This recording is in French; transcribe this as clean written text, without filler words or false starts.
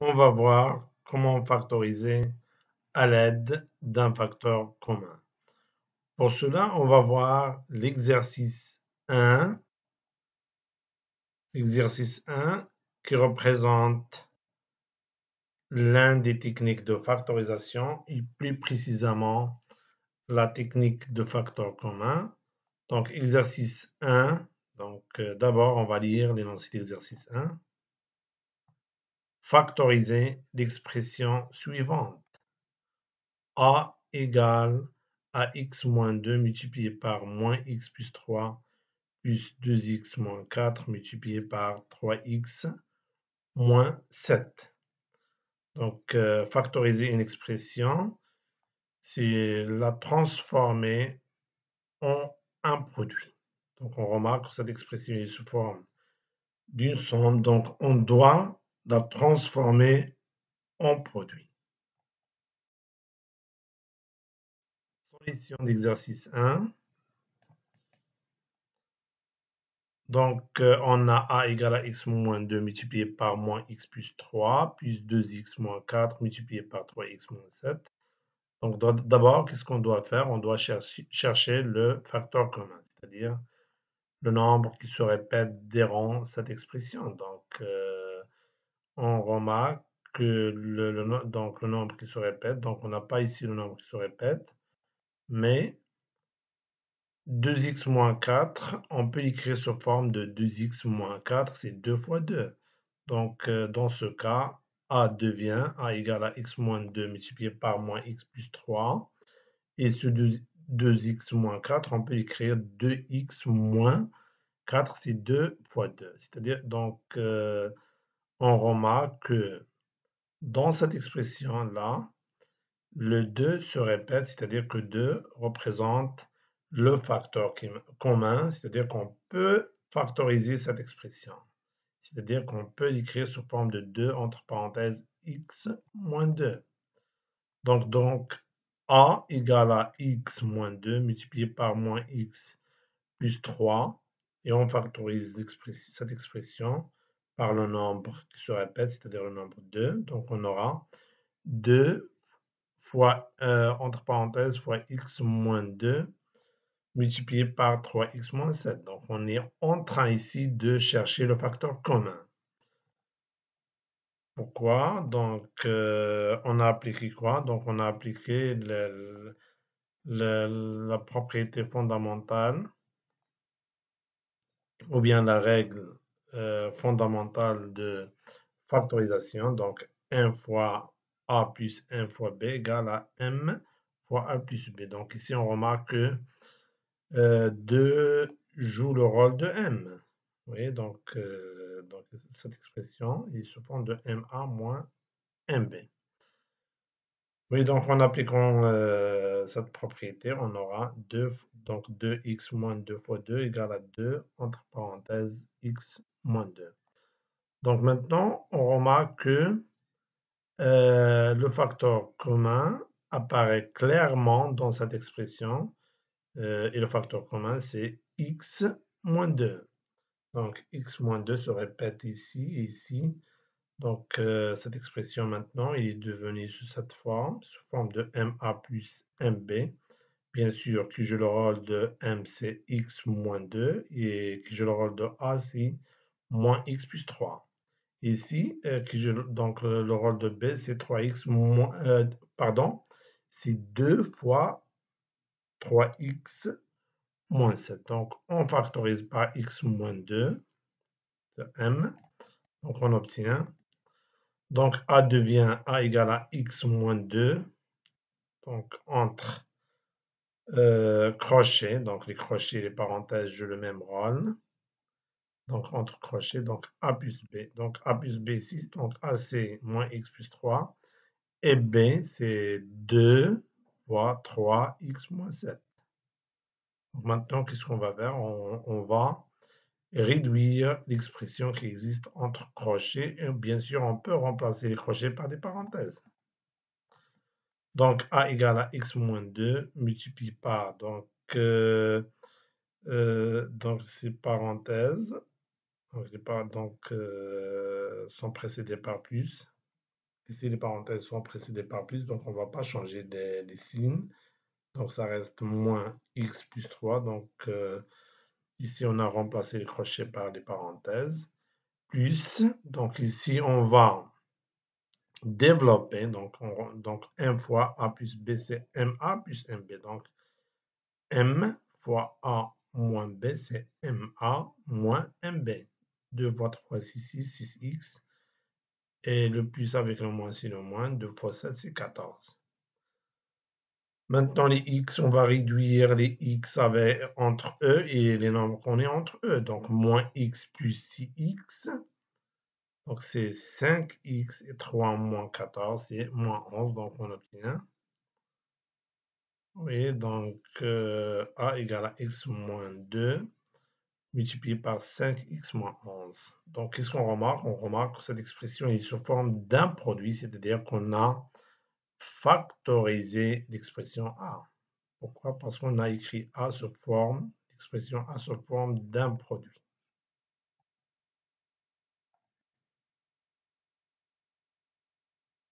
On va voir comment factoriser à l'aide d'un facteur commun. Pour cela, on va voir l'exercice 1, qui représente l'un des techniques de factorisation et plus précisément la technique de facteur commun. Donc, exercice 1, d'abord on va lire l'énoncé d'exercice 1. Factoriser l'expression suivante. A égale à x moins 2 multiplié par moins x plus 3 plus 2x moins 4 multiplié par 3x moins 7. Donc, factoriser une expression, c'est la transformer en un produit. Donc, on remarque que cette expression est sous forme d'une somme, donc on doit la transformer en produit. Solution d'exercice 1. Donc, on a a égale à x moins 2 multiplié par moins x plus 3, plus 2x moins 4 multiplié par 3x moins 7. Donc, d'abord, qu'est-ce qu'on doit faire? On doit chercher le facteur commun, c'est-à-dire le nombre qui se répète durant cette expression. Donc, on remarque que le nombre qui se répète, donc on n'a pas ici le nombre qui se répète, mais 2x moins 4, on peut l'écrire sous forme de 2x moins 4, c'est 2 fois 2. Donc, dans ce cas, a devient a égale à x moins 2 multiplié par moins x plus 3. Et ce 2x moins 4, on peut écrire 2x moins 4, c'est 2 fois 2. C'est-à-dire, donc, on remarque que dans cette expression-là, le 2 se répète, c'est-à-dire que 2 représente le facteur commun, c'est-à-dire qu'on peut factoriser cette expression. C'est-à-dire qu'on peut l'écrire sous forme de 2 entre parenthèses x moins 2. Donc, a égale à x moins 2 multiplié par moins x plus 3. Et on factorise cette expression par le nombre qui se répète, c'est-à-dire le nombre 2. Donc, on aura 2 fois, entre parenthèses, fois x moins 2 multiplié par 3x moins 7. Donc, on est en train ici de chercher le facteur commun. Pourquoi? Donc, on a appliqué quoi? Donc, on a appliqué la propriété fondamentale ou bien la règle fondamentale de factorisation. Donc, 1 fois a plus 1 fois b égale à m fois a plus b. Donc, ici, on remarque que 2 joue le rôle de m. Vous voyez, donc cette expression est sous forme de ma moins mb. Oui, donc en appliquant cette propriété, on aura 2x moins 2 fois 2 égale à 2 entre parenthèses x moins 2. Donc maintenant, on remarque que le facteur commun apparaît clairement dans cette expression et le facteur commun, c'est x moins 2. Donc x moins 2 se répète ici et ici. Donc, cette expression maintenant est devenue sous cette forme, sous forme de MA plus MB. Bien sûr, qui joue le rôle de M, c'est x moins 2, et qui joue le rôle de A, c'est moins x plus 3. Ici, qui joue donc le rôle de B, c'est 3x moins, pardon, c'est 2 fois 3x moins 7. Donc, on factorise par x moins 2, c'est M. Donc, on obtient. Donc, A devient A égale à x moins 2. Donc, entre crochets, donc les crochets et les parenthèses jouent le même rôle. Donc, entre crochets, donc A plus B. Donc, A plus B ici, donc A c'est moins x plus 3. Et B c'est 2 fois 3x moins 7. Donc, maintenant, qu'est-ce qu'on va faire? On va réduire l'expression qui existe entre crochets. Et bien sûr, on peut remplacer les crochets par des parenthèses. Donc, a égale à x moins 2 multiplié par, donc ces parenthèses, donc, sont précédées par plus. Ici, les parenthèses sont précédées par plus, donc on ne va pas changer les signes. Donc, ça reste moins x plus 3. Donc, ici, on a remplacé les crochets par des parenthèses. Plus, donc ici, on va développer. Donc, M fois A plus B, c'est MA plus MB. Donc, M fois A moins B, c'est MA moins MB. 2 fois 3, 6 6x. Et le plus avec le moins, c'est le moins. 2 fois 7, c'est 14. Maintenant, les x, on va réduire les x entre eux et les nombres qu'on est entre eux. Donc, moins x plus 6x. Donc, c'est 5x et 3 moins 14, c'est moins 11. Donc, on obtient. Oui, donc A égale à x moins 2 multiplié par 5x moins 11. Donc, qu'est-ce qu'on remarque? On remarque que cette expression est sous forme d'un produit, c'est-à-dire qu'on a factorisé l'expression A. Pourquoi? Parce qu'on a écrit A sous forme, l'expression A sous forme d'un produit.